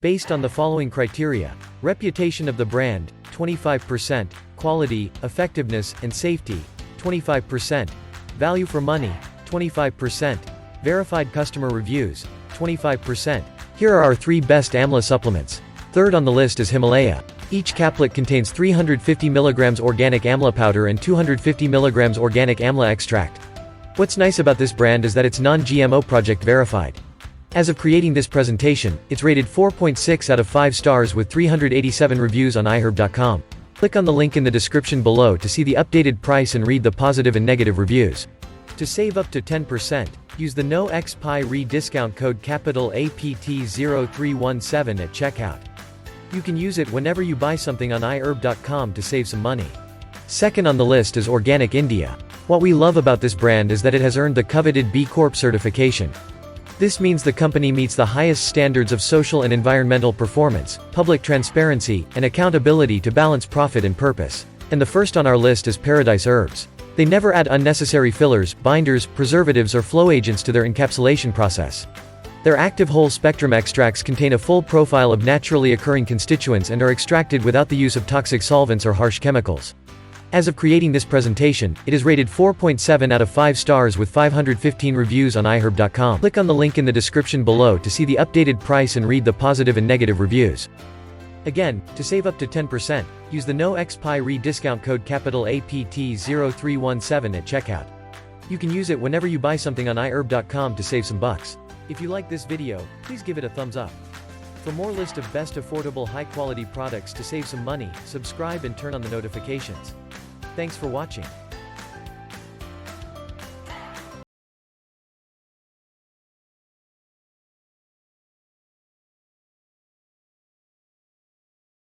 based on the following criteria: reputation of the brand, 25%, quality, effectiveness, and safety, 25%, value for money, 25%, verified customer reviews, 25%. Here are our 3 best Amla supplements. Third on the list is Himalaya. Each caplet contains 350 mg organic Amla powder and 250 mg organic Amla extract. What's nice about this brand is that it's non-GMO project verified. As of creating this presentation, it's rated 4.6 out of 5 stars with 387 reviews on iHerb.com. Click on the link in the description below to see the updated price and read the positive and negative reviews. To save up to 10%, use the No Expiry discount code capital APT0317 at checkout. You can use it whenever you buy something on iHerb.com to save some money. Second on the list is Organic India. What we love about this brand is that it has earned the coveted B Corp certification. This means the company meets the highest standards of social and environmental performance, public transparency, and accountability to balance profit and purpose. And the first on our list is Paradise Herbs. They never add unnecessary fillers, binders, preservatives or flow agents to their encapsulation process. Their active whole-spectrum extracts contain a full profile of naturally occurring constituents and are extracted without the use of toxic solvents or harsh chemicals. As of creating this presentation, it is rated 4.7 out of 5 stars with 515 reviews on iHerb.com. Click on the link in the description below to see the updated price and read the positive and negative reviews. Again, to save up to 10%, use the No Expiry discount code capital APT0317 at checkout. You can use it whenever you buy something on iHerb.com to save some bucks. If you like this video, please give it a thumbs up. For more list of best affordable high-quality products to save some money, subscribe and turn on the notifications. Thanks for watching.